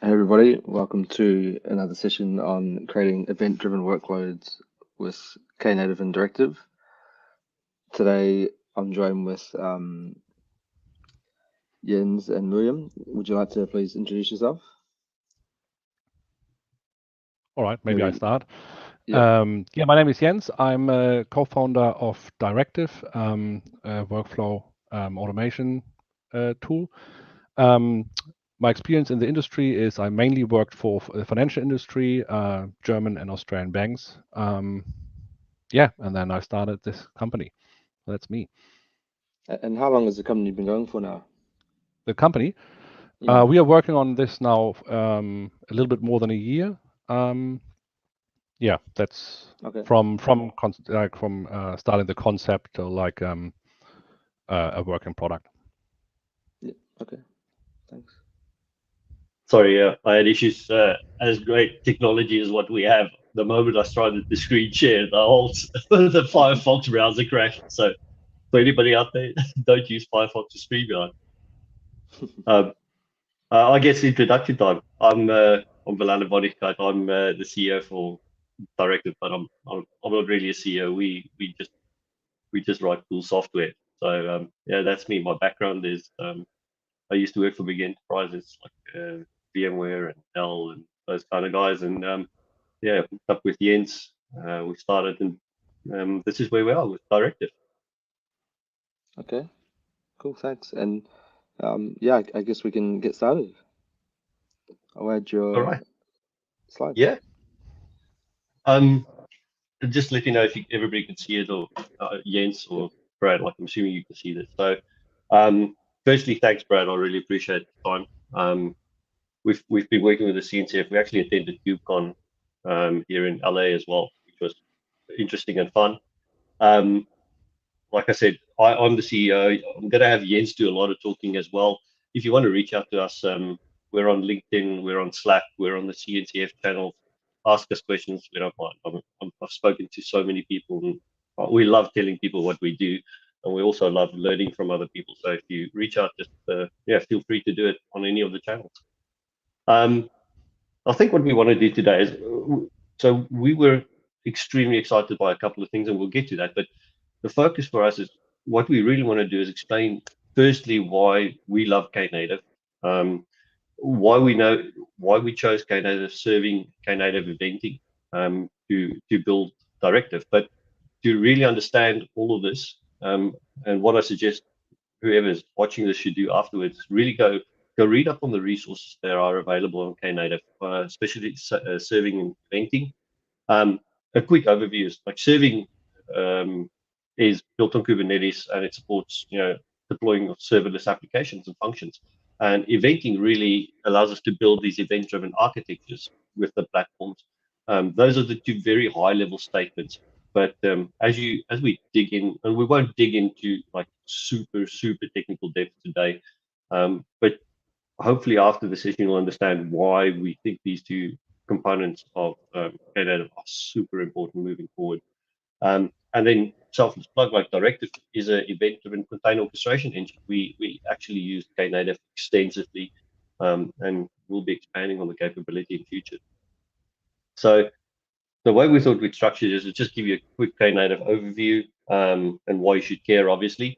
Hey everybody, welcome to another session on creating event-driven workloads with Knative and Direktiv. Today I'm joined with Jens and William. Would you like to please introduce yourself? All right, maybe I start. Yeah. Yeah, my name is Jens. I'm a co-founder of Direktiv, a workflow automation tool. My experience in the industry is I mainly worked for the financial industry, German and Australian banks. Yeah, and then I started this company. That's me. And how long has the company been going for now? The company, Mm. we are working on this now a little bit more than a year. Yeah, that's Okay. from starting the concept to like a working product. Yeah. Okay. Thanks. Sorry, I had issues. As great technology as what we have, the moment I started the screen share, the whole the Firefox browser crashed. So for anybody out there, don't use Firefox to StreamYard. I guess introduction time. I'm Wilhelm Wonigkeit. I'm the CEO for Direktiv, but I'm not really a CEO. We just write cool software. So yeah, that's me. My background is I used to work for big enterprises like VMware and Dell and those kind of guys. And yeah, hooked up with Jens. We started, and this is where we are with Direktiv. Okay. Cool. Thanks. And yeah, I guess we can get started. I'll add All your right. slides. Yeah. Um, just let you know if everybody can see it, or Jens Yep. or Brad. Like I'm assuming you can see this. So, firstly, thanks, Brad. I really appreciate the time. We've been working with the CNCF. We actually attended KubeCon here in LA as well, which was interesting and fun. Um, like I said, I'm the CEO. I'm going to have Jens do a lot of talking as well. If you want to reach out to us, we're on LinkedIn, we're on Slack, we're on the CNCF channel. Ask us questions. We don't mind. I've spoken to so many people, and we love telling people what we do, and we also love learning from other people. So if you reach out, just yeah, feel free to do it on any of the channels. Um, I think what we want to do today is, so we were extremely excited by a couple of things, and we'll get to that. But the focus for us is what we really want to do is explain firstly why we love Knative, why we know why we chose Knative serving, Knative-eventing to build Direktiv, but to really understand all of this, and what I suggest whoever's watching this should do afterwards, really go read up on the resources that are available on Knative, especially serving and eventing. A quick overview is like serving is built on Kubernetes, and it supports deploying of serverless applications and functions. And eventing really allows us to build these event-driven architectures with the platforms. Those are the two very high-level statements. But as we dig in, and we won't dig into like super technical depth today, but hopefully after the session you'll understand why we think these two components of Knative are super important moving forward. And then selfless plug like Direktiv is an event-driven container orchestration engine. We actually use Knative extensively, and we'll be expanding on the capability in future. So the way we thought we'd structure this is just give you a quick Knative overview, and why you should care, obviously.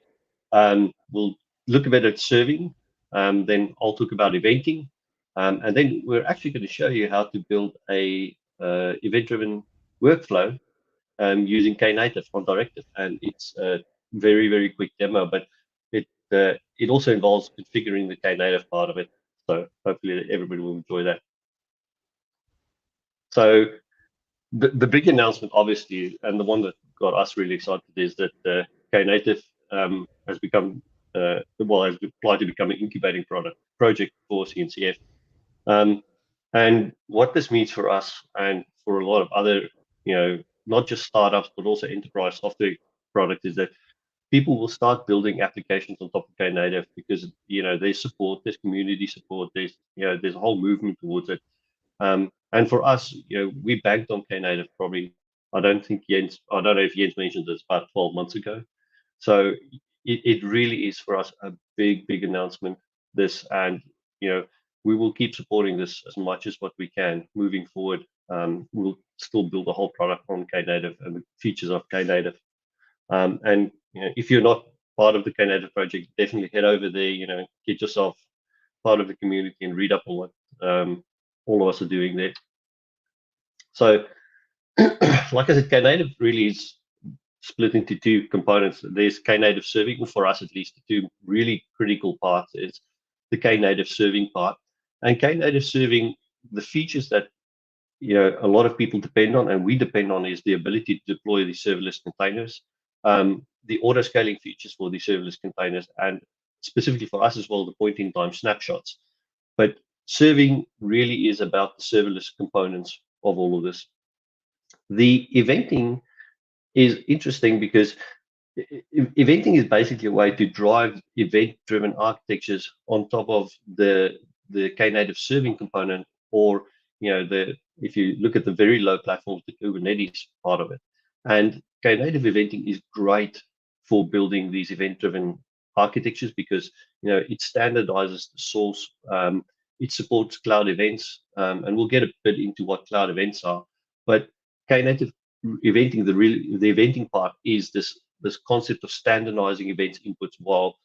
We'll look a bit at serving, then I'll talk about eventing, and then we're actually going to show you how to build a event-driven workflow using Knative on Direktiv. And it's a very quick demo, but it also involves configuring the Knative part of it. So hopefully everybody will enjoy that. So the big announcement, obviously, and the one that got us really excited, is that Knative has become has applied to become an incubating project for CNCF. And what this means for us and for a lot of other, not just startups but also enterprise software products, is that people will start building applications on top of Knative because there's support, there's community support, there's a whole movement towards it. And for us, we banked on Knative probably. I don't know if Jens mentioned this, about 12 months ago. So it really is for us a big announcement. This, and we will keep supporting this as much as what we can moving forward. We'll still build a whole product on Knative and the features of Knative. And if you're not part of the Knative project, definitely head over there. Get yourself part of the community and read up on what all of us are doing there. So, like I said, Knative really is split into two components. There's Knative-serving, or for us at least, the two really critical parts is the Knative-serving part. And Knative-serving, the features that a lot of people depend on, and we depend on, is the ability to deploy the serverless containers, the auto-scaling features for the serverless containers, and specifically for us as well, the point-in-time snapshots. But serving really is about the serverless components of all of this. The eventing is interesting because eventing is basically a way to drive event-driven architectures on top of the Knative-serving component, or if you look at the very low platforms, the Kubernetes part of it. And Knative eventing is great for building these event-driven architectures because it standardizes the source. It supports cloud events, and we'll get a bit into what cloud events are. But Knative eventing, the eventing part is this concept of standardizing events inputs while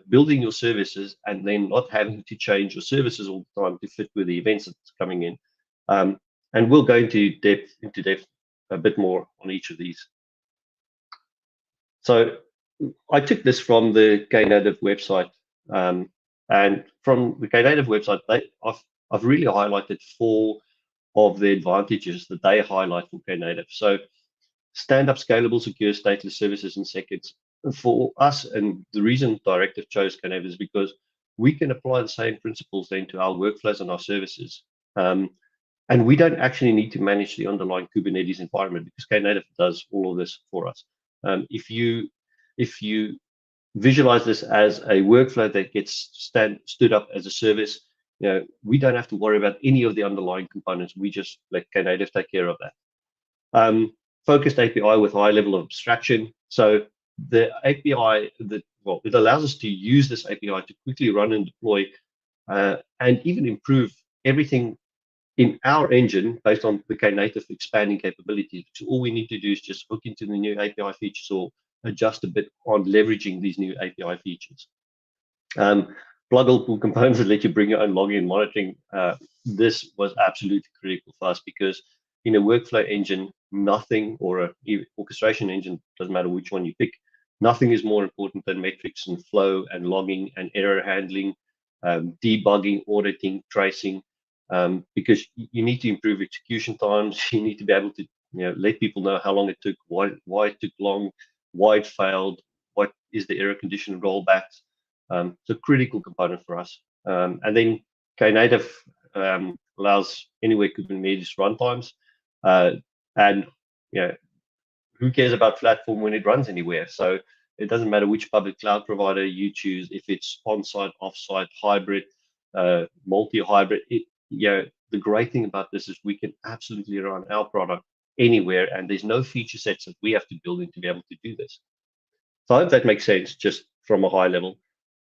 building your services and then not having to change your services all the time to fit with the events that's coming in. And we'll go into depth a bit more on each of these. So I took this from the Knative website, and from the Knative website, I've really highlighted 4 of the advantages that they highlight for Knative. So stand up scalable, secure, stateless services in seconds. For us, and the reason Direktiv chose Knative is because we can apply the same principles then to our workflows and our services. And we don't actually need to manage the underlying Kubernetes environment because Knative does all of this for us. If you visualize this as a workflow that gets stood up as a service, we don't have to worry about any of the underlying components. We just let Knative take care of that. Focused API with high level of abstraction. So the API it allows us to use this API to quickly run and deploy and even improve everything in our engine based on the Knative expanding capabilities. So all we need to do is just hook into the new API features or adjust a bit on leveraging these new API features. Pluggable components that let you bring your own logging and monitoring. This was absolutely critical for us because in a workflow engine, nothing, or an orchestration engine, doesn't matter which one you pick, nothing is more important than metrics and flow and logging and error handling, debugging, auditing, tracing, because you need to improve execution times. You need to be able to let people know how long it took, why it took long, why it failed, what is the error condition rollbacks. It's a critical component for us. And then Knative allows anywhere Kubernetes runtimes, and who cares about platform when it runs anywhere? So it doesn't matter which public cloud provider you choose, if it's on-site, off-site, hybrid, multi-hybrid. The great thing about this is we can absolutely run our product anywhere, and there's no feature sets that we have to build in to be able to do this. So I hope that makes sense, just from a high level.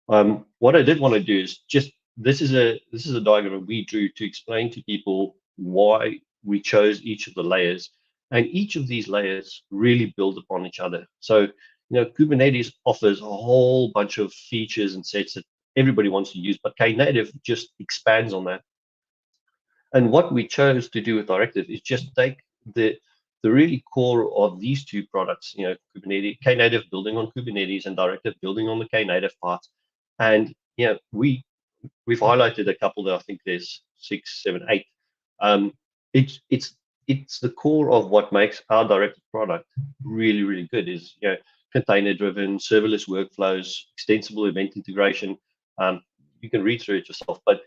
What I did want to do is just this is a diagram we drew to explain to people why we chose each of the layers, and each of these layers really build upon each other. So Kubernetes offers a whole bunch of features and sets that everybody wants to use, but Knative just expands on that. And what we chose to do with Direktiv is just take the really core of these two products, Kubernetes, Knative building on Kubernetes and Direktiv building on the Knative parts. And we've highlighted a couple that I think there's 6, 7, 8. It's the core of what makes our Direktiv product really, really good is container-driven, serverless workflows, extensible event integration. You can read through it yourself, but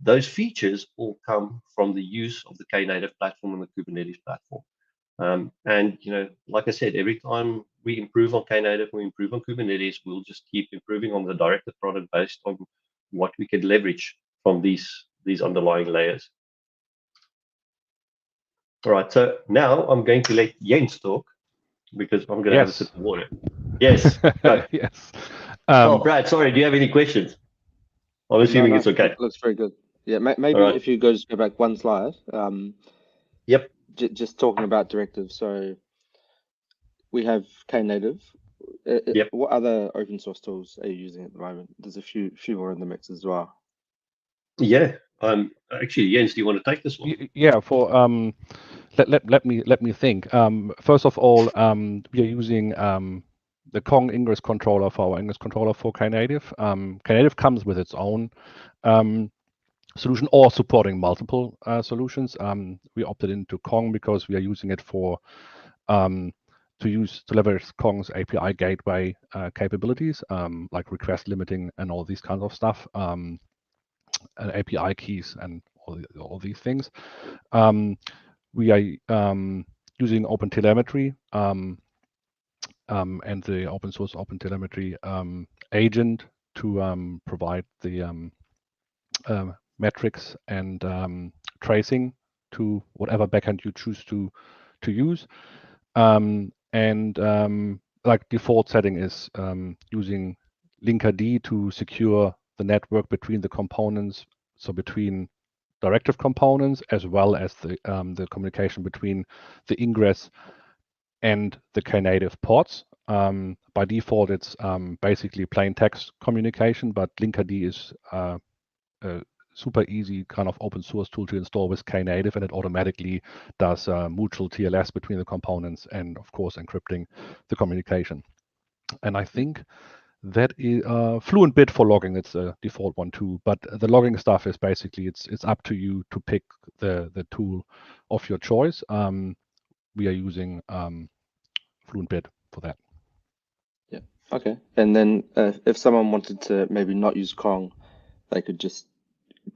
those features all come from the use of the Knative platform and the Kubernetes platform. And like I said, every time we improve on Knative, we improve on Kubernetes, we'll just keep improving on the Direktiv product based on what we can leverage from these underlying layers. All right, so now I'm going to let Jens talk because I'm going to have a sip of water. Yes. Go. Yes. Brad, sorry, do you have any questions? I'm assuming it's okay. Looks very good. Yeah, maybe All right. if you just go back one slide. Yep. Just talking about directives. So we have Knative. Yep. What other open source tools are you using at the moment? There's a few more in the mix as well. Yeah. Actually, Jens, do you want to take this one? Yeah. For let me think. First of all, we are using the Kong ingress controller for our ingress controller for Knative. Knative comes with its own solution or supporting multiple solutions. We opted into Kong because we are using it for to leverage Kong's API gateway capabilities, like request limiting and all these kinds of stuff, and API keys and all these things. We are using OpenTelemetry and the open source OpenTelemetry agent to provide the metrics and tracing to whatever backend you choose to use. Like default setting is using Linkerd to secure the network between the components, so between directive components as well as the communication between the ingress and the Knative ports. By default, it's basically plain text communication, but Linkerd is a super easy kind of open source tool to install with Knative, and it automatically does mutual TLS between the components and, of course, encrypting the communication. And I think that is Fluent Bit for logging. It's a default one too, but the logging stuff is basically it's up to you to pick the tool of your choice. We are using Fluent Bit for that. Yeah. Okay. And then if someone wanted to maybe not use Kong, they could just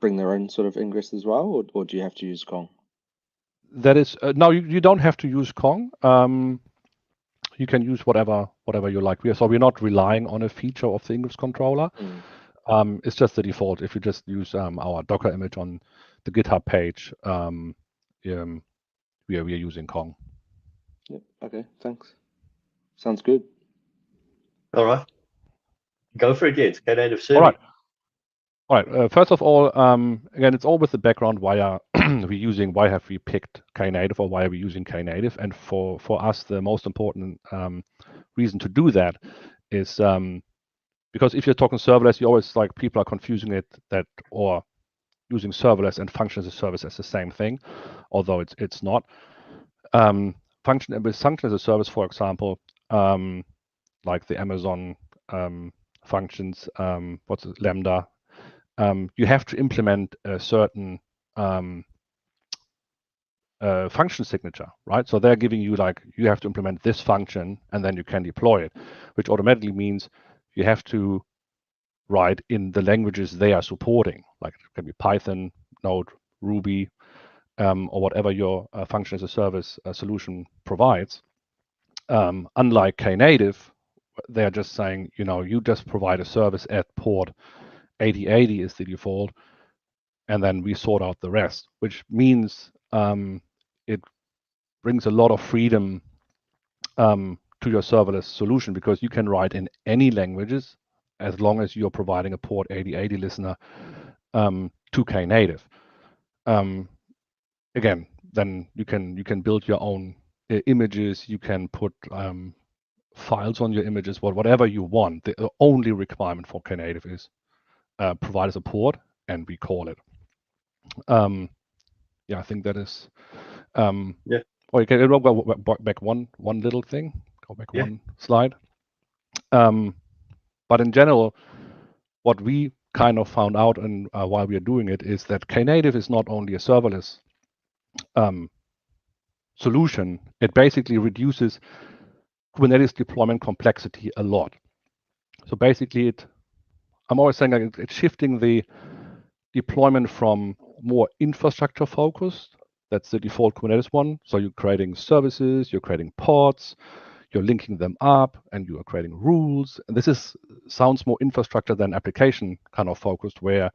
bring their own sort of ingress as well, or do you have to use Kong? That is no, you don't have to use Kong. You can use whatever you like. We're not relying on a feature of the ingress controller. It's just the default. If you just use our Docker image on the GitHub page, we are using Kong. Yep. Okay. Thanks. Sounds good. All right. Go for it, Jens. Knative-serving. All right. First of all, again, it's all with the background. Why have we picked Knative, or why are we using Knative? And for us, the most important reason to do that is because if you're talking serverless, you always people are confusing it or using serverless and function as a service as the same thing, although it's not. Function as a service, for example, like the Amazon functions, Lambda. You have to implement a certain function signature, right? So they're giving you you have to implement this function and then you can deploy it, which automatically means you have to write in the languages they are supporting, like it can be Python, Node, Ruby, or whatever your function as a service solution provides. Unlike Knative, they are just saying, you just provide a service at port 8080 is the default, and then we sort out the rest, which means it brings a lot of freedom to your serverless solution, because you can write in any languages as long as you're providing a port 8080 listener to Knative. Again, then you can build your own images. You can put files on your images, whatever you want. The only requirement for Knative is provide us a port and we call it. I think that is. Yeah. Or you can go back one little thing. Go back one slide. But in general, what we kind of found out and why we are doing it is that Knative is not only a serverless solution. It basically reduces Kubernetes deployment complexity a lot. So basically, I'm always saying it's shifting the deployment from more infrastructure focused. That's the default Kubernetes one. So you're creating services, you're creating pods, you're linking them up, and you are creating rules. And this sounds more infrastructure than application kind of focused, where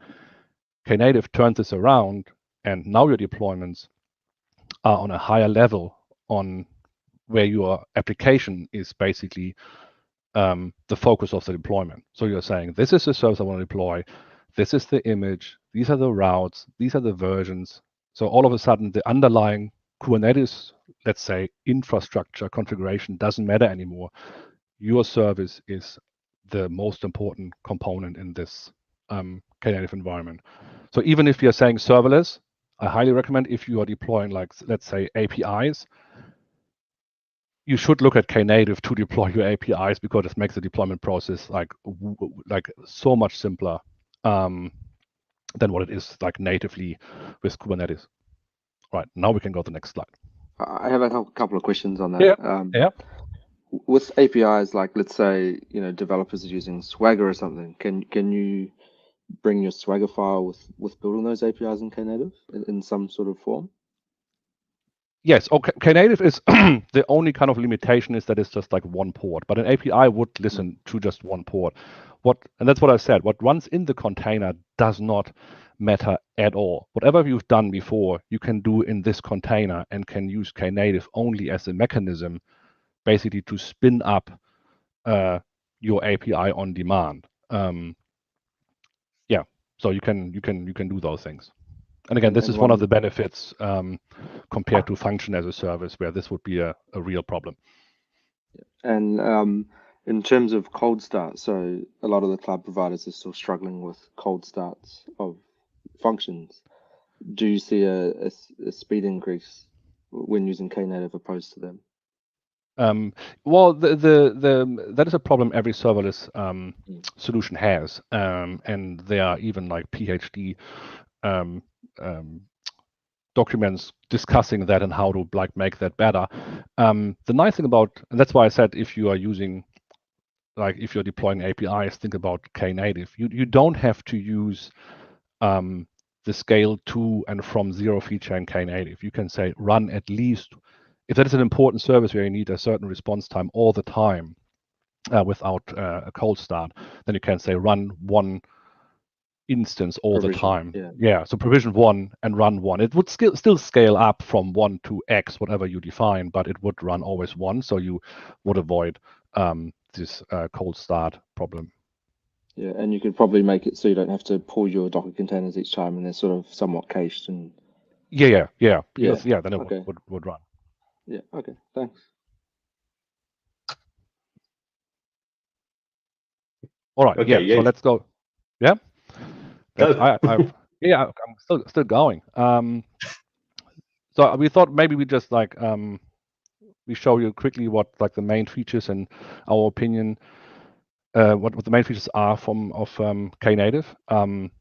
Knative turns this around, and now your deployments are on a higher level on where your application is basically the focus of the deployment. So you're saying, this is the service I want to deploy. This is the image. these are the routes, these are the versions. So all of a sudden, the underlying Kubernetes, let's say, infrastructure configuration doesn't matter anymore. Your service is the most important component in this Knative environment. So even if you're saying serverless, I highly recommend if you are deploying, like, let's say, APIs, you should look at Knative to deploy your APIs, because it makes the deployment process like so much simpler than what it is like natively with Kubernetes. Right, now we can go to the next slide. I have a couple of questions on that. Yeah. With APIs, like, let's say, developers are using Swagger or something, can you bring your Swagger file with building those APIs in Knative in some sort of form? Yes, okay. Knative is the only kind of limitation is that it's just like one port, but an API would listen to just one port. And that's what I said. What runs in the container does not matter at all. Whatever you've done before, you can do in this container, and can use Knative only as a mechanism, basically to spin up your API on demand. Yeah, so you can do those things. And again, this is one of the benefits compared to function as a service, where this would be a real problem. And in terms of cold start, so a lot of the cloud providers are still struggling with cold starts of functions. Do you see a speed increase when using Knative opposed to them? Well, that is a problem every serverless solution has, and there are even like PhD documents discussing that and how to like make that better. The nice thing about, and that's why I said, if you are using, like, if you're deploying APIs, think about Knative. You don't have to use the scale to and from 0 feature in Knative. You can say run at least, if that is an important service where you need a certain response time all the time without a cold start, then you can say run one instance all the time. Yeah, so provision one and run one. It would still scale up from 1 to X, whatever you define, but it would run always one, so you would avoid this cold start problem. Yeah, and you could probably make it so you don't have to pull your Docker containers each time, and they're sort of somewhat cached. And yeah, because, then it would run. Yeah, okay, thanks. All right, okay, so let's go. Yeah, go. I'm still going. So we thought maybe we just like we show you quickly what like the main features and our opinion, what the main features are of Knative.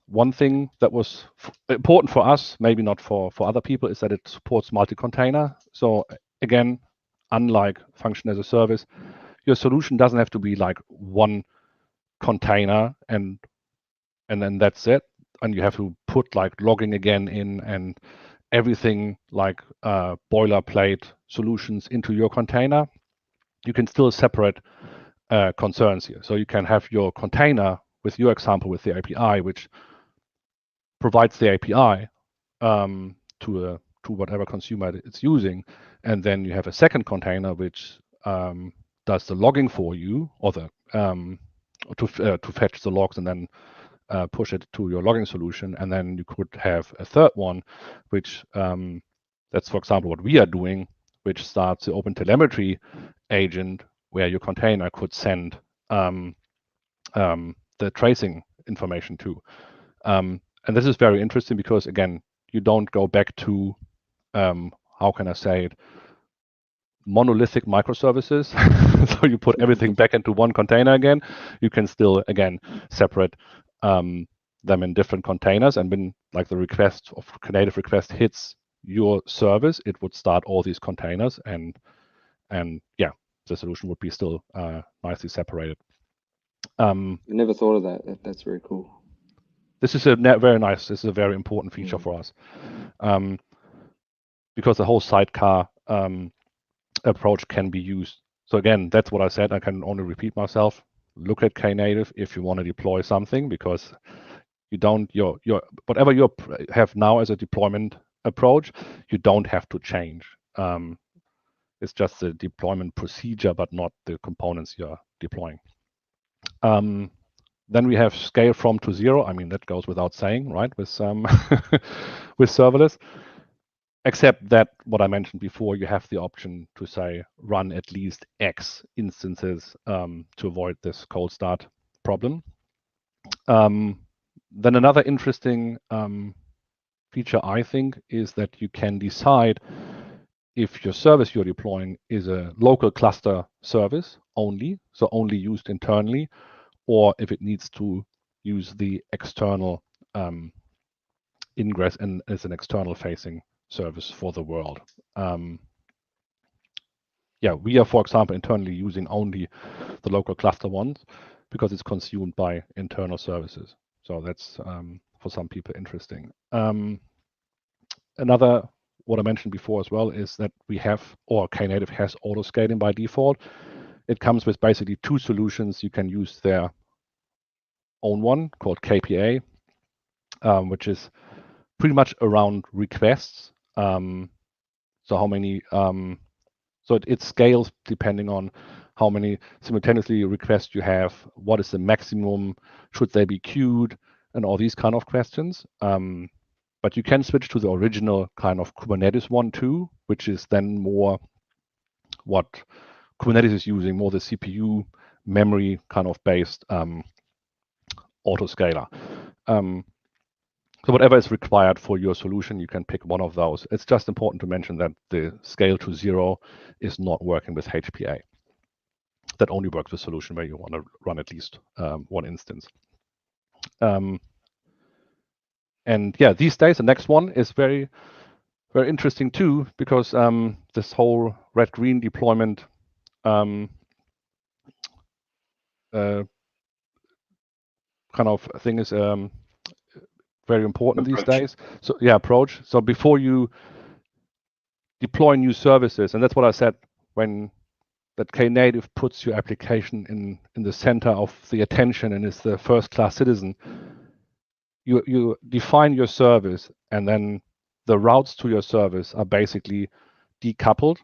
One thing that was important for us, maybe not for other people, is that it supports multi-container. So again, unlike function as a service, your solution doesn't have to be like one container and then that's it. And you have to put like logging again in and everything like boilerplate solutions into your container. You can still separate concerns here. So you can have your container with your example with the API, which provides the API to whatever consumer it's using, and then you have a second container which does the logging for you, or the to fetch the logs and then push it to your logging solution. And then you could have a third one, which that's, for example, what we are doing, which starts the OpenTelemetry agent, where your container could send the tracing information to. And this is very interesting because, again, you don't go back to, how can I say it, monolithic microservices. So you put everything back into one container again. You can still, again, separate them in different containers. And when like the request of Knative request hits your service, it would start all these containers, and yeah, the solution would be still nicely separated. I never thought of that. That's very cool. This is this is a very important feature for us, because the whole sidecar approach can be used. So again, that's what I said. I can only repeat myself. Look at Knative if you want to deploy something, because you don't whatever you have now as a deployment approach, you don't have to change. It's just the deployment procedure, but not the components you're deploying. Then we have scale from to 0. I mean, that goes without saying, right? With with serverless. Except that what I mentioned before, you have the option to say run at least X instances to avoid this cold start problem. Then another interesting feature, I think, is that you can decide if your service you're deploying is a local cluster service only, so only used internally, or if it needs to use the external ingress and as an external facing service for the world. Yeah, we are, for example, internally using only the local cluster ones because it's consumed by internal services. So that's for some people interesting. Another, what I mentioned before as well, is that we have, or Knative has auto scaling by default. It comes with basically two solutions. You can use their own one called KPA, which is pretty much around requests. So how many, so it scales depending on how many simultaneously requests you have, what is the maximum, should they be queued, and all these kind of questions. But you can switch to the original kind of Kubernetes one too, which is then more what Kubernetes is using, more the CPU memory kind of based autoscaler. So whatever is required for your solution, you can pick one of those. It's just important to mention that the scale to 0 is not working with HPA. That only works with solution where you want to run at least one instance. And yeah, these days, the next one is very, very interesting too, because this whole red-green deployment kind of thing is very important these days. So yeah, approach. So before you deploy new services, and that's what I said when that Knative puts your application in the center of the attention and is the first-class citizen. You define your service, and then the routes to your service are basically decoupled,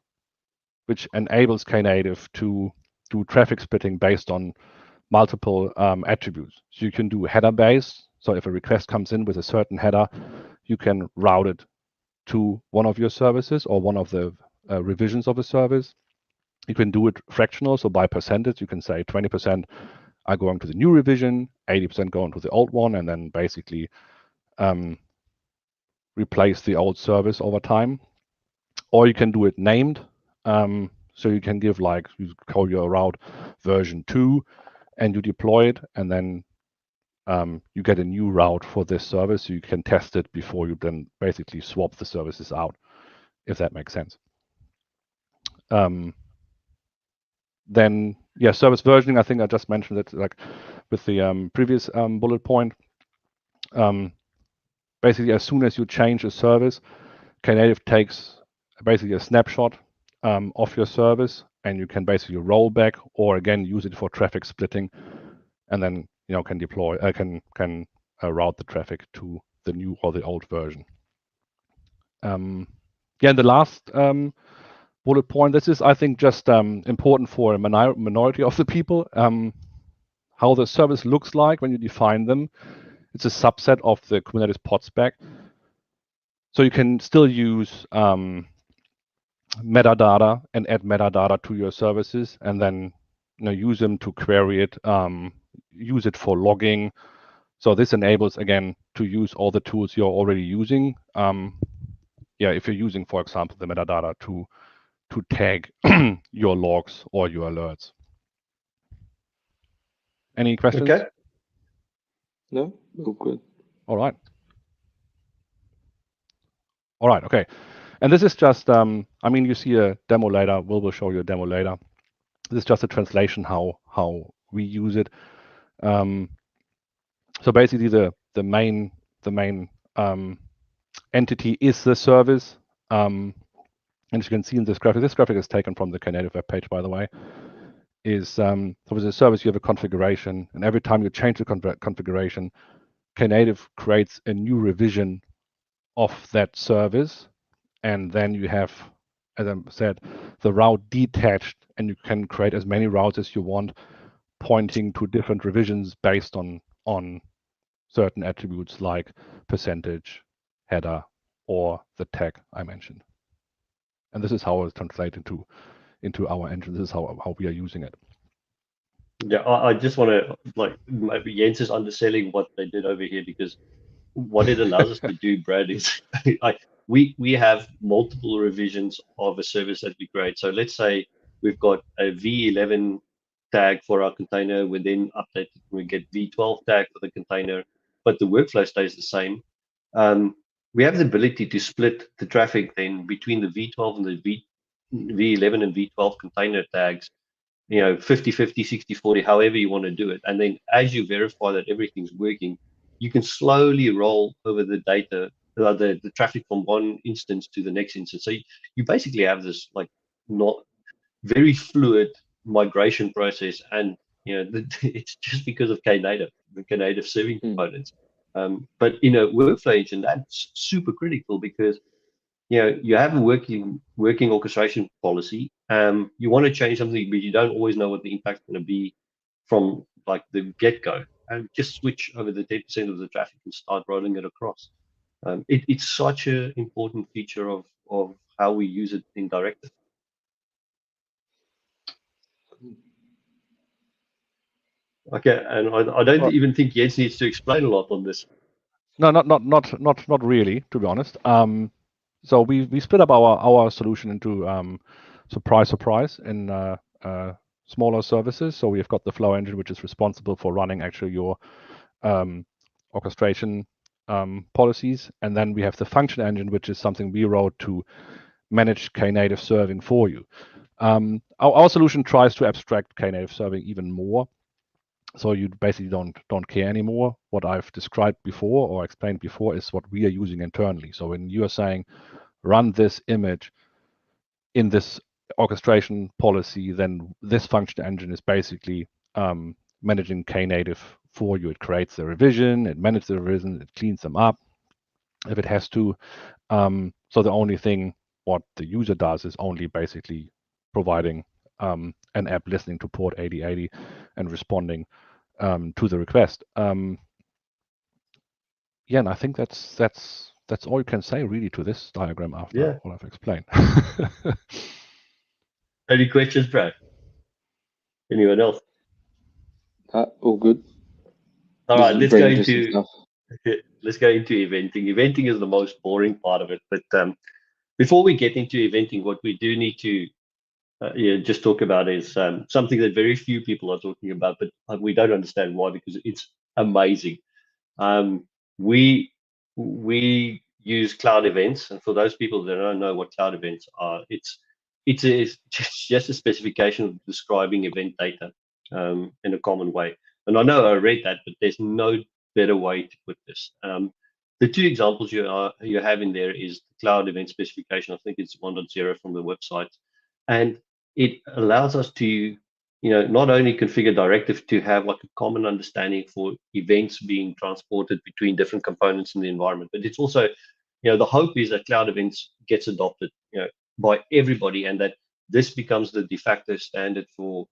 which enables Knative to do traffic splitting based on multiple attributes. So you can do header-based. So if a request comes in with a certain header, you can route it to one of your services or one of the revisions of a service. You can do it fractional, so by percentage, you can say 20% are going to the new revision, 80% going to the old one, and then basically replace the old service over time. Or you can do it named. So you can give, like, you call your route version 2, and you deploy it, and then you get a new route for this service. So you can test it before you then basically swap the services out, if that makes sense. Then, yeah, service versioning, I think I just mentioned it, like with the previous bullet point. Basically, as soon as you change a service, Knative takes basically a snapshot of your service, and you can basically roll back or again use it for traffic splitting, and then can deploy, can route the traffic to the new or the old version. Yeah, and the last bullet point. This is, I think, just important for a minority of the people. How the service looks like when you define them. It's a subset of the Kubernetes pod spec. So you can still use metadata and add metadata to your services, and then use them to query it, use it for logging. So this enables, again, to use all the tools you're already using. Yeah, if you're using, for example, the metadata to tag your logs or your alerts. Any questions? Okay. No, all good. All right. All right. Okay. And this is just, I mean, you see a demo later. Will show you a demo later. This is just a translation how we use it. So basically, the main entity is the service. And as you can see in this graphic is taken from the Knative web page, by the way. Is so with the service you have a configuration, and every time you change the configuration, Knative creates a new revision of that service, and then you have, as I said, the route detached, and you can create as many routes as you want pointing to different revisions based on certain attributes like percentage, header, or the tag I mentioned. And this is how it's translated into our engine. This is how we are using it. Yeah, I just want to, like, maybe Jens is underselling what they did over here, because what it allows us to do, Brad, is we have multiple revisions of a service that we create. So let's say we've got a V11 tag for our container, we then update it, we get V12 tag for the container, but the workflow stays the same. We have the ability to split the traffic then between the V12 and the V11 and V12 container tags, 50-50, 60-40, however you want to do it. And then as you verify that everything's working, you can slowly roll over the data, the traffic from one instance to the next instance. So you basically have this like not very fluid migration process, and it's just because of Knative, the Knative serving components. But in a workflow engine, that's super critical, because you have a working orchestration policy. You want to change something, but you don't always know what the impact is going to be from like the get-go, and just switch over the 10% of the traffic and start rolling it across. It's such an important feature of how we use it in Direktiv. Okay, and I don't even think Jens needs to explain a lot on this. No, not really, to be honest. So we split up our solution into surprise in smaller services. So we've got the flow engine, which is responsible for running actually your orchestration policies, and then we have the function engine, which is something we wrote to manage Knative serving for you. Our solution tries to abstract Knative serving even more. So you basically don't care anymore. What I've described before or explained before is what we are using internally. So when you are saying run this image in this orchestration policy, then this function engine is basically managing Knative for you. It creates the revision, it manages the revision, it cleans them up if it has to. So the only thing what the user does is only basically providing an app listening to port 8080 and responding to the request. And I think that's all you can say really to this diagram after all I've explained. Any questions, Brad? Anyone else? All good. All right, let's go into eventing. Eventing is the most boring part of it, but before we get into eventing, what we do need to just talk about is something that very few people are talking about, but we don't understand why, because it's amazing. We use cloud events, and for those people that don't know what cloud events are, it's just a specification of describing event data in a common way. And I know I read that, but there's no better way to put this. The two examples you have in there is the cloud event specification. I think it's 1.0 from the website, and it allows us to not only configure Direktiv to have like a common understanding for events being transported between different components in the environment, but it's also, the hope is that cloud events gets adopted, by everybody, and that this becomes the de facto standard for,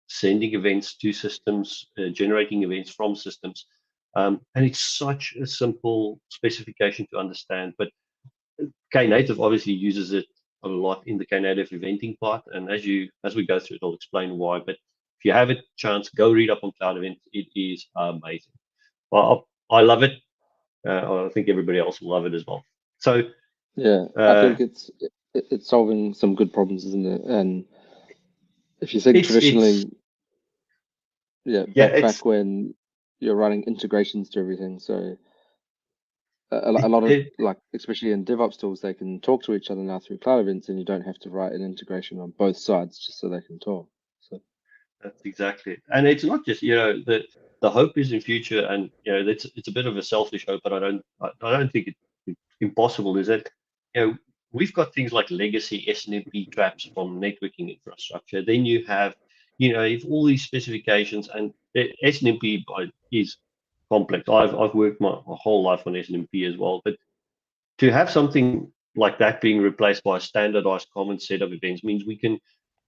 sending events to systems, generating events from systems. And it's such a simple specification to understand, but Knative obviously uses it a lot in the Knative eventing part, and as we go through it, I'll explain why. But if you have a chance, go read up on cloud events. It is amazing. Well, I love it. I think everybody else will love it as well. So I think it's solving some good problems, isn't it? And if you think traditionally, back when you're running integrations to everything, so a lot of, like, especially in DevOps tools, they can talk to each other now through cloud events, and you don't have to write an integration on both sides just so they can talk. So that's exactly, and it's not just the hope is in future, and it's a bit of a selfish hope, but I don't think it's impossible. Is that we've got things like legacy SNMP traps from networking infrastructure. Then you have if all these specifications, and SNMP is complex. I've worked my whole life on SNMP as well, but to have something like that being replaced by a standardized common set of events means we can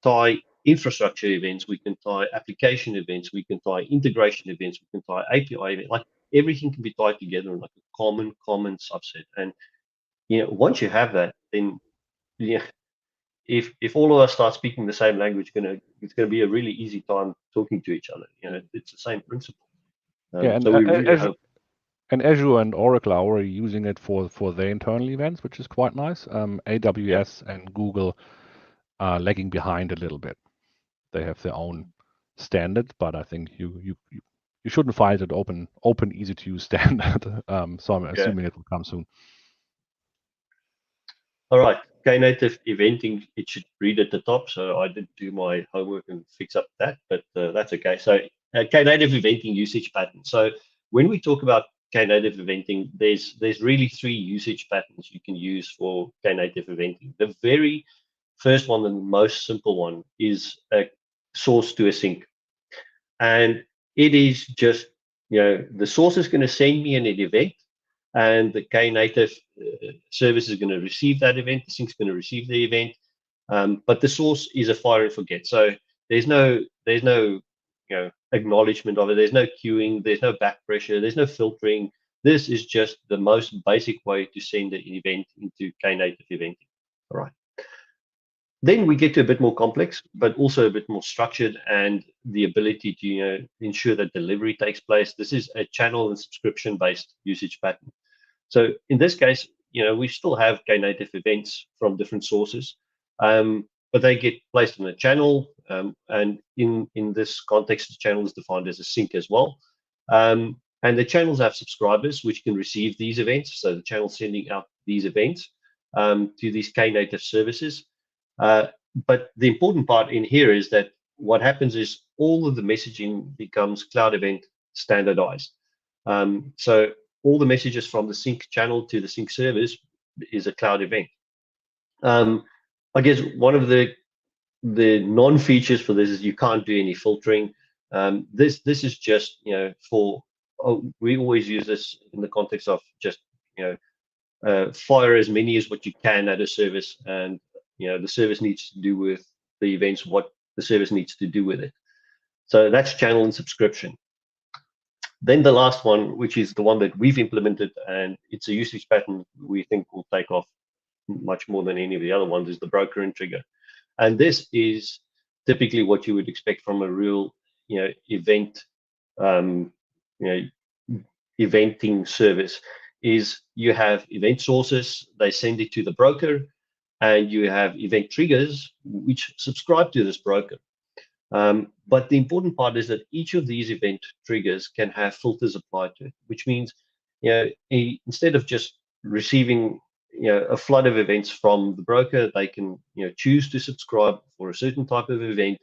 tie infrastructure events, we can tie application events, we can tie integration events, we can tie API events. Like everything can be tied together in like a common subset. And once you have that, then if all of us start speaking the same language, it's gonna be a really easy time talking to each other. It's the same principle. And so we really hope. And Azure and Oracle are already using it for their internal events, which is quite nice. AWS and Google are lagging behind a little bit. They have their own standards, but I think you shouldn't find it open, easy to use standard. So I'm assuming it will come soon. All right, Knative eventing, it should read at the top. So I did do my homework and fix up that, but that's okay. So Knative eventing usage pattern. So when we talk about Knative eventing, there's really 3 usage patterns you can use for Knative eventing. The very first one, and the most simple one, is a source to a sink. And it is just, the source is going to send me an event, and the Knative service is going to receive that event. The sync's going to receive the event, but the source is a fire and forget. So there's no acknowledgement of it. There's no queuing. There's no back pressure. There's no filtering. This is just the most basic way to send an event into Knative eventing. All right. Then we get to a bit more complex, but also a bit more structured, and the ability to ensure that delivery takes place. This is a channel and subscription-based usage pattern. So in this case, we still have Knative events from different sources, but they get placed on a channel, and in this context, the channel is defined as a sink as well. And the channels have subscribers which can receive these events. So the channel sending out these events to these Knative services. But the important part in here is that what happens is all of the messaging becomes cloud event standardized. So all the messages from the sync channel to the sync service is a cloud event. I guess one of the non-features for this is you can't do any filtering. This is just we always use this in the context of just fire as many as what you can at a service, and the service needs to do with the events what the service needs to do with it. So that's channel and subscription. Then the last one, which is the one that we've implemented, and it's a usage pattern we think will take off much more than any of the other ones, is the broker and trigger. And this is typically what you would expect from a real event eventing service. Is you have event sources, they send it to the broker, and you have event triggers which subscribe to this broker. But the important part is that each of these event triggers can have filters applied to it, which means instead of just receiving a flood of events from the broker, they can choose to subscribe for a certain type of event.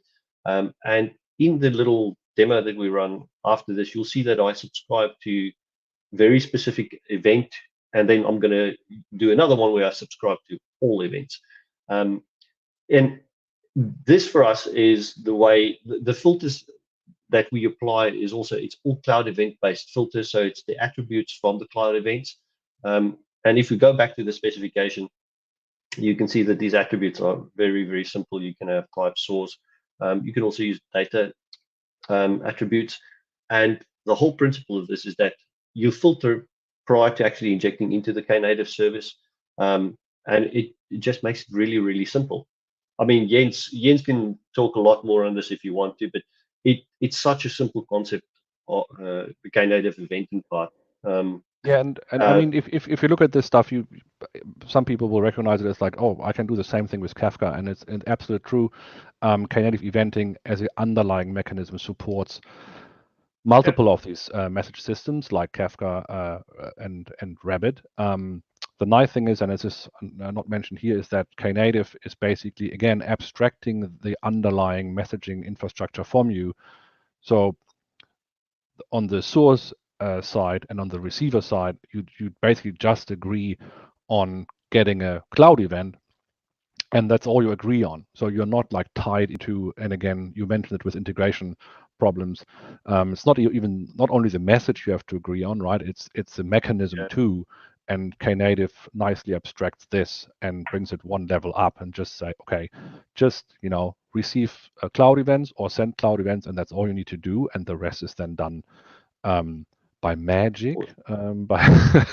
And in the little demo that we run after this, you'll see that I subscribe to very specific event, and then I'm going to do another one where I subscribe to all events. And this for us is the way the filters that we apply is also, it's all cloud event based filters. So it's the attributes from the cloud events. And if we go back to the specification, you can see that these attributes are very, very simple. You can have type source. You can also use data attributes. And the whole principle of this is that you filter prior to actually injecting into the Knative service. And it just makes it really, really simple. I mean, Jens can talk a lot more on this if you want to, but it's such a simple concept of the Knative eventing part. And I mean, if you look at this stuff, some people will recognize it as like, oh, I can do the same thing with Kafka, and it's absolutely true. Knative eventing as an underlying mechanism supports multiple of these message systems like Kafka and Rabbit. The nice thing is, and this is not mentioned here, is that Knative is basically, again, abstracting the underlying messaging infrastructure from you. So on the source side and on the receiver side, you basically just agree on getting a cloud event, and that's all you agree on. So you're not like tied into, and again, you mentioned it with integration problems. It's not only the message you have to agree on, right? It's the mechanism too. And Knative nicely abstracts this and brings it one level up and just say, okay, just, receive cloud events or send cloud events, and that's all you need to do. And the rest is then done by magic, by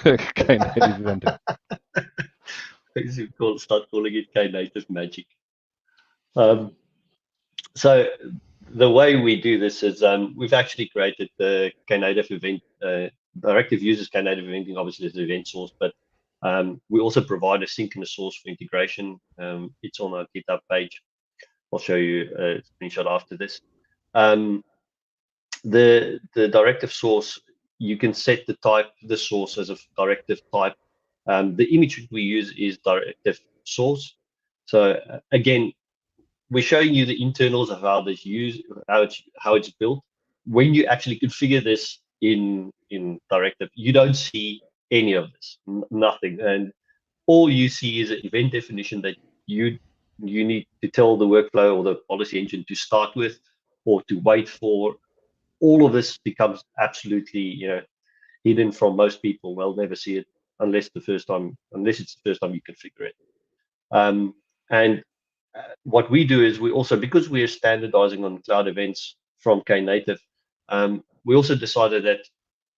Knative-eventing. Start calling it Knative magic. So the way we do this is we've actually created the Knative event. Direktiv uses Knative eventing, obviously, as the event source, but we also provide a synchronous source for integration. It's on our GitHub page. I'll show you a screenshot after this. The directive source, you can set the type, the source as a directive type. The image we use is directive source. So again, we're showing you the internals of how this how it's built. When you actually configure this in Direktiv, you don't see any of this, nothing, and all you see is an event definition that you need to tell the workflow or the policy engine to start with or to wait for. All of this becomes absolutely hidden from most people. They'll never see it unless it's the first time you configure it. And what we do is we also, because we are standardizing on cloud events from Knative, we also decided that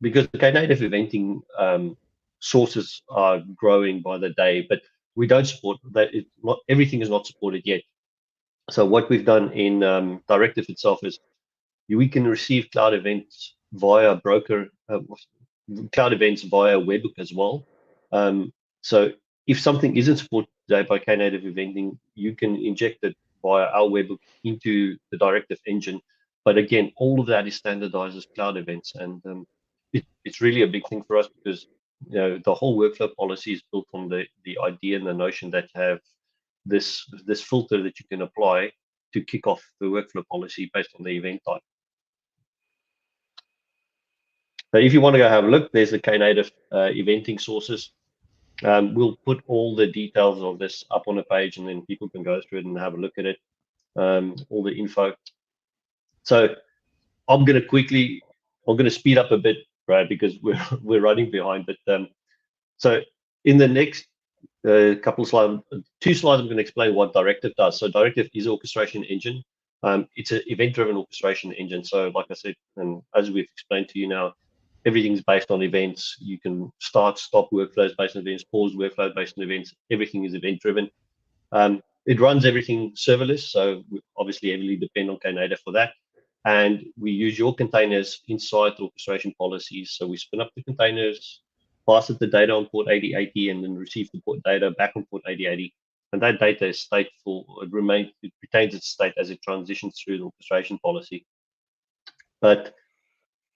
because the Knative eventing sources are growing by the day, but we don't support that. Not everything is not supported yet. So what we've done in Direktiv itself is we can receive cloud events via broker, cloud events via webhook as well. So if something isn't supported today by Knative eventing, you can inject it via our webhook into the Direktiv engine. But again, all of that is standardized as cloud events, and it's really a big thing for us because the whole workflow policy is built on the idea and the notion that have this filter that you can apply to kick off the workflow policy based on the event type. So if you want to go have a look, there's the Knative eventing sources. We'll put all the details of this up on a page, and then people can go through it and have a look at it, all the info. So I'm going to speed up a bit, Brad, because we're running behind. But so in the next couple of slides, 2 slides, I'm going to explain what Direktiv does. So Direktiv is an orchestration engine. It's an event-driven orchestration engine. So like I said, and as we've explained to you now, everything's based on events. You can start, stop workflows based on events, pause workflows based on events. Everything is event-driven. It runs everything serverless, so we obviously heavily depend on Knative for that. And we use your containers inside the orchestration policies. So we spin up the containers, pass it the data on port 8080, and then receive the port data back on port 8080. And that data is stateful. It retains its state as it transitions through the orchestration policy. But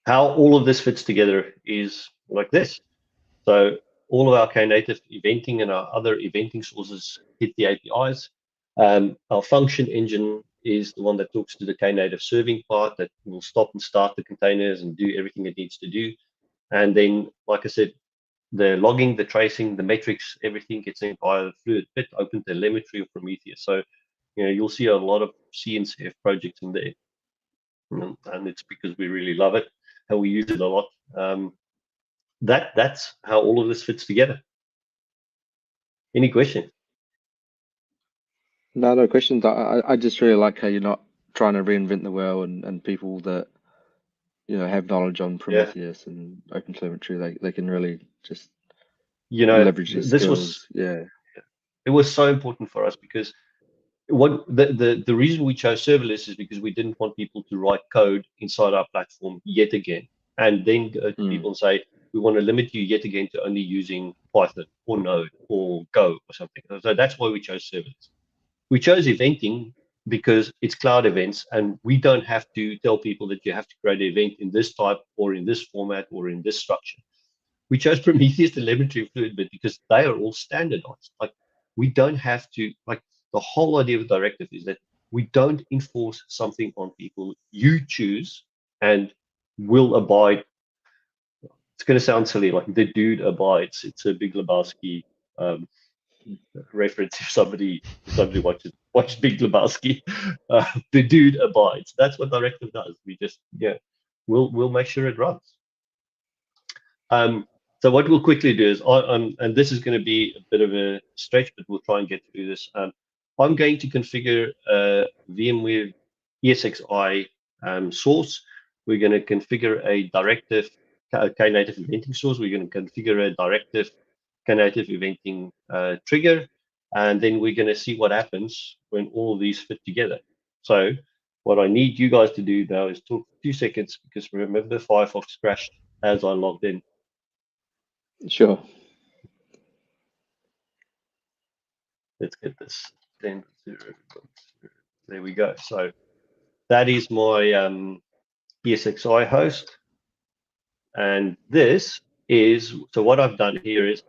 how all of this fits together is like this. So all of our Knative eventing and our other eventing sources hit the APIs. Our function engine is the one that talks to the Knative serving part that will stop and start the containers and do everything it needs to do. And then, like I said, the logging, the tracing, the metrics, everything gets in via the Fluid Pit, OpenTelemetry, or Prometheus. So, you'll see a lot of CNCF projects in there, and it's because we really love it and we use it a lot. That's how all of this fits together. Any questions? No questions. I just really like how you're not trying to reinvent the wheel, and people that have knowledge on Prometheus and OpenTelemetry, they can really just leverage their skills. It was so important for us because what the reason we chose serverless is because we didn't want people to write code inside our platform yet again, and then go to people and say, we want to limit you yet again to only using Python or Node or Go or something. So that's why we chose serverless. We chose eventing because it's cloud events, and we don't have to tell people that you have to create an event in this type or in this format or in this structure. We chose Prometheus, Telemetry, and Fluid Pit because they are all standardized. Like, we don't have to, like, the whole idea of Direktiv is that we don't enforce something on people. You choose and will abide. It's going to sound silly, like the dude abides. It's a Big Lebowski reference. If somebody watches Big Lebowski, the dude abides. That's what Direktiv does. We just we'll make sure it runs. So what we'll quickly do is, and this is going to be a bit of a stretch, but we'll try and get through this. I'm going to configure a VMware ESXi source. We're going to configure a directive Knative eventing source. We're going to configure a directive Knative eventing trigger, and then we're going to see what happens when all of these fit together. So what I need you guys to do now is talk 2 seconds, because remember Firefox crashed as I logged in. Sure. Let's get this 10.0. There we go. So that is my ESXi host. And this is, so what I've done here is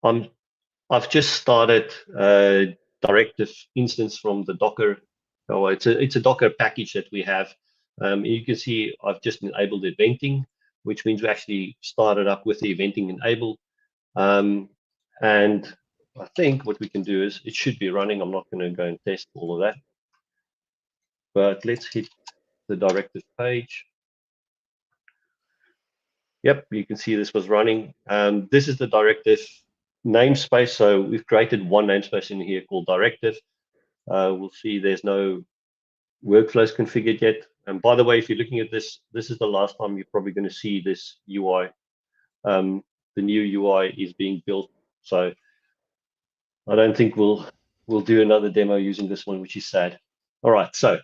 I've just started a directive instance from the Docker. Oh, it's a Docker package that we have. You can see I've just enabled eventing, which means we actually started up with the eventing enabled. And I think what we can do is it should be running. I'm not going to go and test all of that, but let's hit the directive page. Yep, you can see this was running. This is the directive namespace. So we've created one namespace in here called directive. We'll see there's no workflows configured yet. And by the way, if you're looking at this, this is the last time you're probably going to see this UI. The new UI is being built. So I don't think we'll do another demo using this one, which is sad. All right, so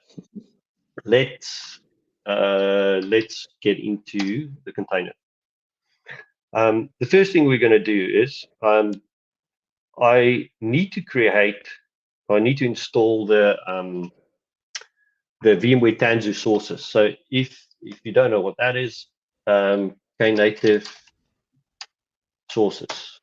let's get into the container. The first thing we're going to do is I need to install the VMware Tanzu sources. So if you don't know what that is, Knative sources.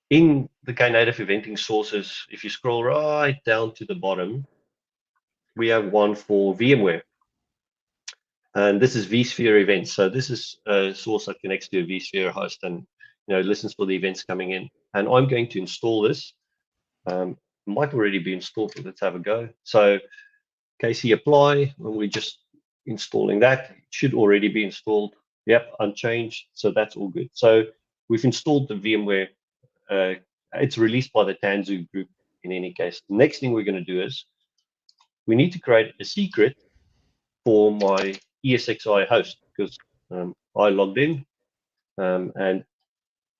In the Knative eventing sources, if you scroll right down to the bottom, we have one for VMware. And this is vSphere events. So this is a source that connects to a vSphere host and listens for the events coming in. And I'm going to install this. Might already be installed, but let's have a go. So KC apply, and we're just installing that. It should already be installed. Yep, unchanged. So that's all good. So we've installed the VMware. It's released by the Tanzu group in any case. The next thing we're going to do is we need to create a secret for my ESXi host, because I logged in and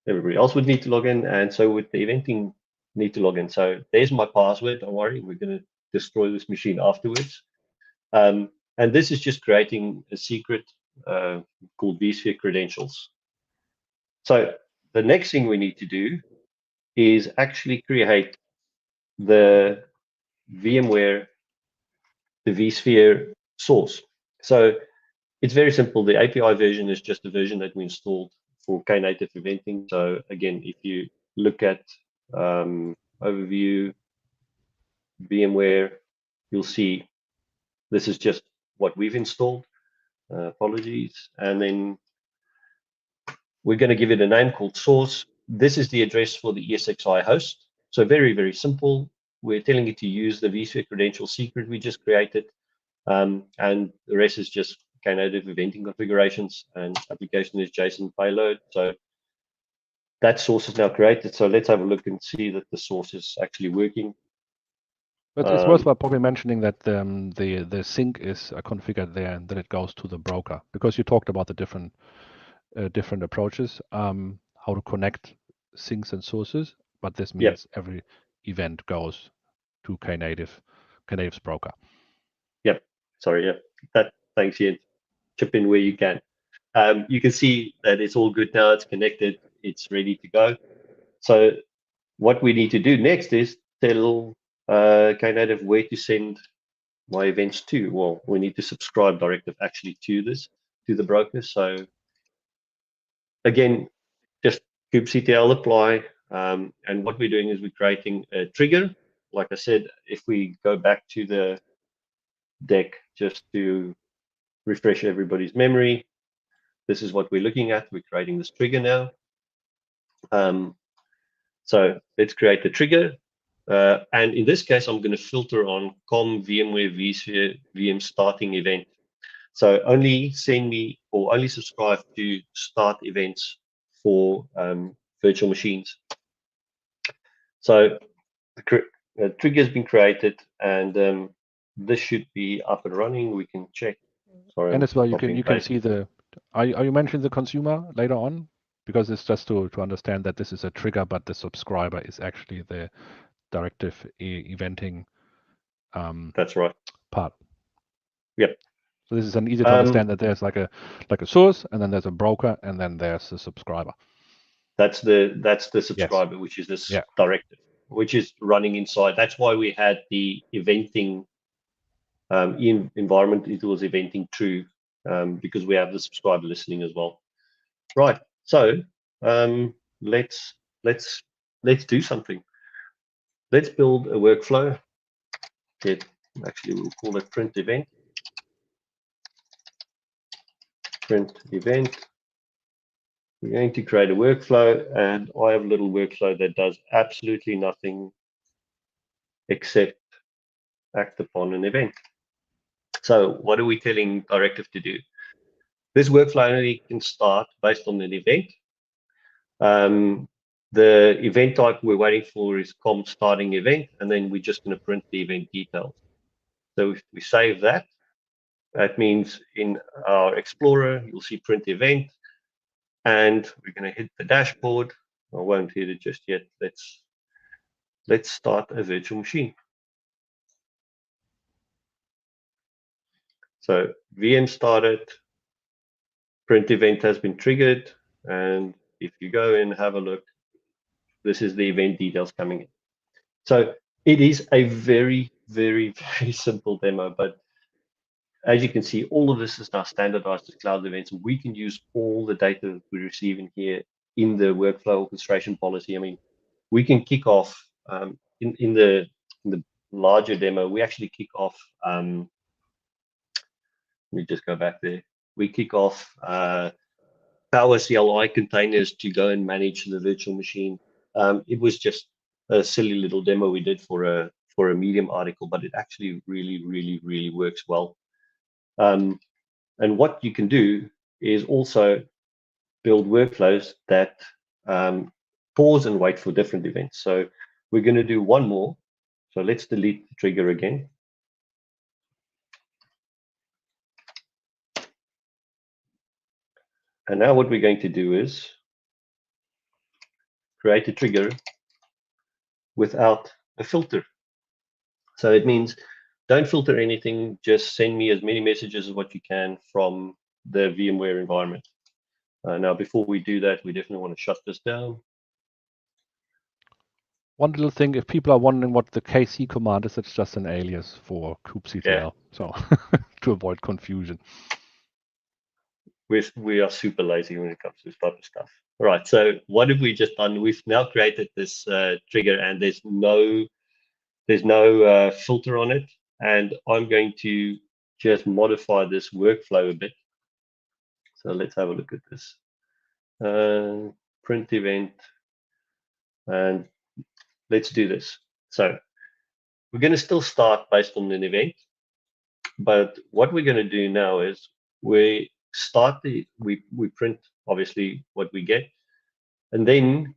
everybody else would need to log in, and so would the eventing need to log in. So there's my password. Don't worry, we're going to destroy this machine afterwards. And this is just creating a secret called vSphere credentials. So the next thing we need to do is actually create the VMware, the vSphere source. So it's very simple. The API version is just a version that we installed for Knative eventing. So again, if you look at overview, VMware, you'll see this is just what we've installed. Apologies. And then we're going to give it a name called source. This is the address for the ESXi host. So very, very simple. We're telling it to use the vSphere credential secret we just created. And the rest is just Knative eventing configurations, and application is JSON payload. So that source is now created. So let's have a look and see that the source is actually working. But it's worthwhile probably mentioning that the sync is configured there, and then it goes to the broker, because you talked about the different approaches, how to connect syncs and sources. But this means every event goes to Knative's broker. Yep. Sorry. Yeah. Thanks, Jens. Chip in where you can. You can see that it's all good now. It's connected. It's ready to go. So what we need to do next is tell Knative where to send my events to. Well, we need to subscribe directive actually to the broker. So again, just kubectl apply. And what we're doing is we're creating a trigger. Like I said, if we go back to the deck just to refresh everybody's memory, this is what we're looking at. We're creating this trigger now. So let's create the trigger. And in this case, I'm going to filter on com VMware vSphere VM starting event. So only send me or only subscribe to start events for virtual machines. So the trigger has been created, and this should be up and running. We can check. Sorry, And I'm as well, you copying can paste. see the. Are you mentioning the consumer later on? Because it's just to understand that this is a trigger, but the subscriber is actually the directive eventing That's right. part. Yep. So this is an easy to understand that there's like a source, and then there's a broker, and then there's a subscriber. That's the subscriber, Yes. which is this Yeah. directive, which is running inside. That's why we had the eventing environment. It was eventing true because we have the subscriber listening as well. Right. So let's do something. Let's build a workflow. Actually, we'll call it print event. Print event. We're going to create a workflow, and I have a little workflow that does absolutely nothing except act upon an event. So what are we telling Directive to do? This workflow only can start based on an event. The event type we're waiting for is com starting event, and then we're just going to print the event details. So if we save that, that means in our Explorer, you'll see print event, and we're going to hit the dashboard. I won't hit it just yet. Let's start a virtual machine. So VM started, print event has been triggered, and if you go and have a look, this is the event details coming in. So it is a very, very, very simple demo, but as you can see, all of this is now standardized as cloud events, and we can use all the data that we receive in here in the workflow orchestration policy. I mean, we can kick off in the larger demo. We actually kick off. Let me just go back there. We kick off Power CLI containers to go and manage the virtual machine. It was just a silly little demo we did for a Medium article, but it actually really, really, really works well. And what you can do is also build workflows that pause and wait for different events. So we're going to do one more. So let's delete the trigger again. And now what we're going to do is create a trigger without a filter. So it means don't filter anything, just send me as many messages as what you can from the VMware environment. Now, before we do that, we definitely want to shut this down. One little thing, if people are wondering what the KC command is, it's just an alias for kubectl, Yeah. so to avoid confusion. We are super lazy when it comes to this type of stuff. All right, so what have we just done? We've now created this trigger, and there's no filter on it. And I'm going to just modify this workflow a bit. So let's have a look at this. Print event, and let's do this. So we're going to still start based on an event, but what we're going to do now is we print obviously what we get, and then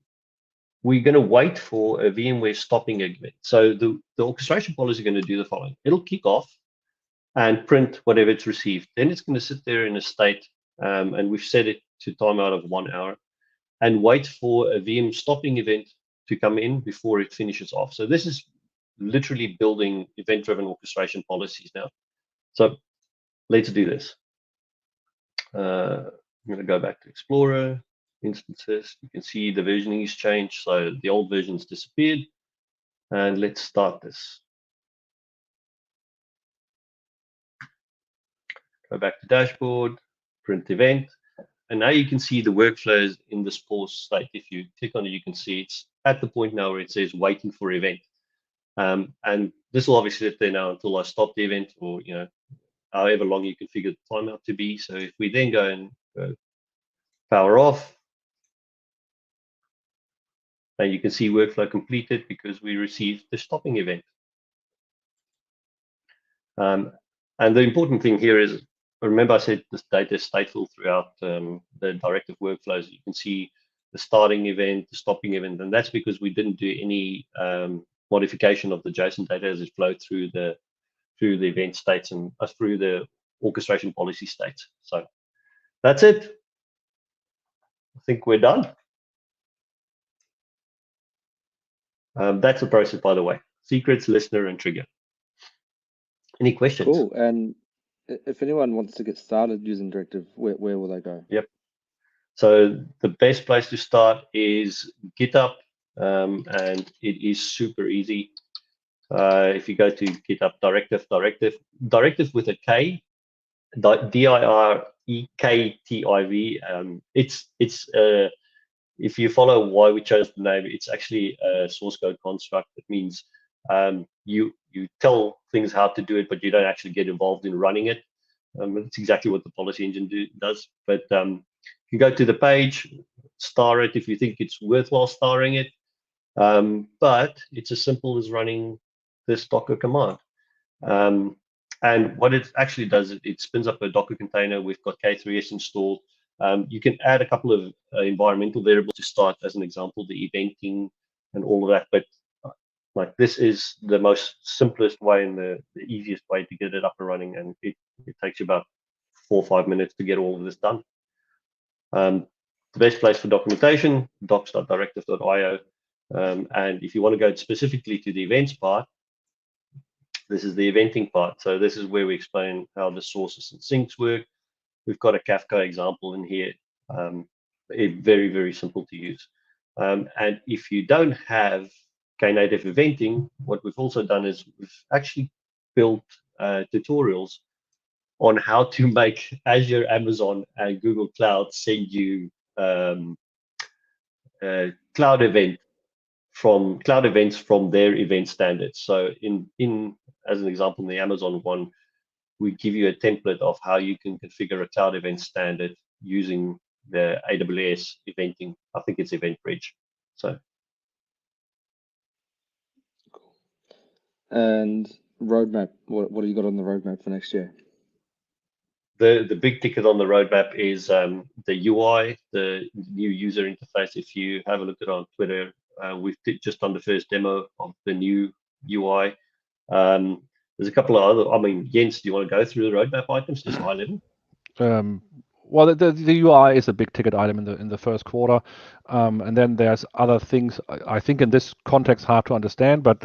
we're going to wait for a VMware stopping event. So the orchestration policy is going to do the following. It'll kick off and print whatever it's received. Then it's going to sit there in a state, and we've set it to timeout of 1 hour, and wait for a VM stopping event to come in before it finishes off. So this is literally building event-driven orchestration policies now. So let's do this. I'm going to go back to Explorer, instances. You can see the versioning has changed. So the old version's disappeared. And let's start this. Go back to dashboard, print event. And now you can see the workflows in this pause state. If you click on it, you can see it's at the point now where it says waiting for event. And this will obviously sit there now until I stop the event, or however long you configure the timeout to be. So if we then go and power off, and you can see workflow completed because we received the stopping event. And the important thing here is remember I said this data is stateful throughout the directive workflows. You can see the starting event, the stopping event, and that's because we didn't do any modification of the JSON data as it flowed through the event states and through the orchestration policy states. So that's it. I think we're done. That's the process, by the way. Secrets, listener, and trigger. Any questions? Cool. And if anyone wants to get started using Direktive, where will they go? Yep. So the best place to start is GitHub, and it is super easy. If you go to GitHub Direktiv with a K, D-I-R-E-K-T-I-V. It's if you follow why we chose the name, it's actually a source code construct. That means you tell things how to do it, but you don't actually get involved in running it. That's exactly what the policy engine does. But you go to the page, star it if you think it's worthwhile starring it. But it's as simple as running this Docker command. And what it actually does, it spins up a Docker container. We've got K3s installed. You can add a couple of environmental variables to start, as an example, the eventing and all of that. But like, this is the most simplest way and the easiest way to get it up and running. And it takes you about 4 or 5 minutes to get all of this done. The best place for documentation, docs.directive.io. And if you want to go specifically to the events part, this is the eventing part. So this is where we explain how the sources and sinks work. We've got a Kafka example in here. Very, very simple to use. And if you don't have Knative eventing, what we've also done is we've actually built tutorials on how to make Azure, Amazon, and Google Cloud send you cloud events from their event standards. So in as an example, in the Amazon one, we give you a template of how you can configure a cloud event standard using the AWS eventing. I think it's EventBridge. So. Cool. And roadmap, what do you got on the roadmap for next year? The big ticket on the roadmap is the UI, the new user interface. If you have a look at it on Twitter, we've just done the first demo of the new UI. There's a couple of other, I mean, Jens, do you want to go through the roadmap items, just high level? Well, the UI is a big ticket item in the first quarter, and then there's other things. I think in this context hard to understand, but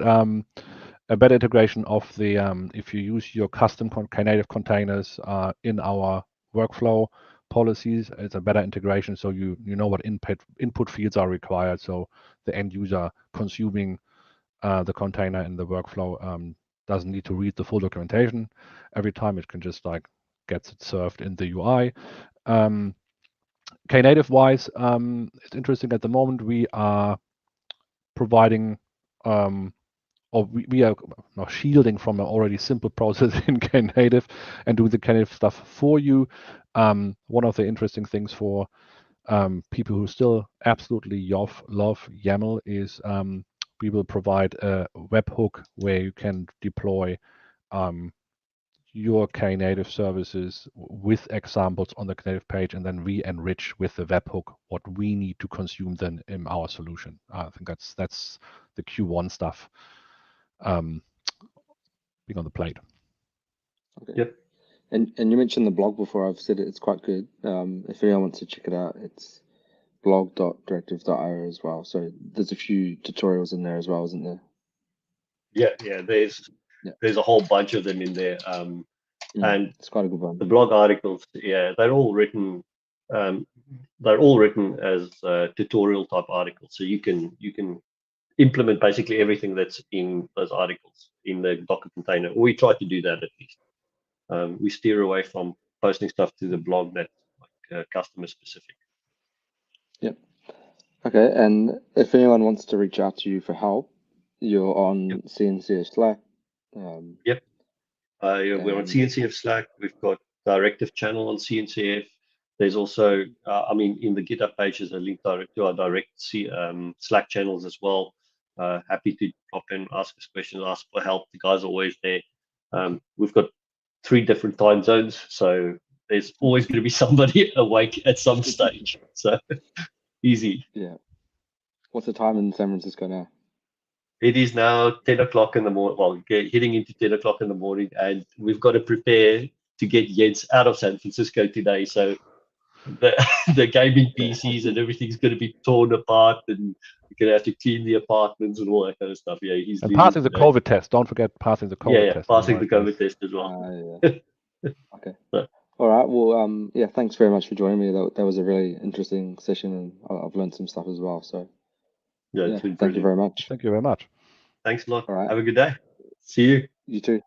a better integration of the if you use your custom Knative containers in our workflow policies, it's a better integration. So you know what input fields are required. So the end user consuming the container in the workflow doesn't need to read the full documentation every time. It can just like gets it served in the UI. Knative wise, it's interesting at the moment. We are providing or we are now shielding from an already simple process in Knative and do the Knative stuff for you. One of the interesting things for people who still absolutely love YAML is we will provide a webhook where you can deploy your Knative services with examples on the Knative page, and then we enrich with the webhook what we need to consume then in our solution. I think that's the Q1 stuff being on the plate. Okay. Yep. And you mentioned the blog before. I've said it's quite good. If anyone wants to check it out, it's blog.directive.io as well. So there's a few tutorials in there as well, isn't there? Yeah. There's a whole bunch of them in there. And it's quite a good one. The blog articles, yeah, they're all written as tutorial type articles. So you can implement basically everything that's in those articles in the Docker container. We try to do that at least. We steer away from posting stuff to the blog that's like customer specific. Yep. Okay, and if anyone wants to reach out to you for help, you're on CNCF Slack. Yep. We're on CNCF Slack. We've got Direktive channel on CNCF. There's also, in the GitHub page, there's a link direct to our direct Slack channels as well. Happy to drop in, ask us questions, ask for help. The guys are always there. We've got 3 different time zones, so there's always going to be somebody awake at some stage. So easy. Yeah. What's the time in San Francisco now? It is now 10 o'clock in the morning. Well, heading into 10 o'clock in the morning, and we've got to prepare to get Jens out of San Francisco today. So the gaming PCs and everything's going to be torn apart, and we're going to have to clean the apartments and all that kind of stuff. Yeah, he's And leaving passing the today. COVID test. Don't forget passing the COVID test. Passing the COVID test as well. Okay. So, all right. Well, yeah. Thanks very much for joining me. That was a really interesting session, and I've learned some stuff as well. So yeah, yeah, thank you very much. Thank you very much. Thanks a lot. All right. Have a good day. See you. You too.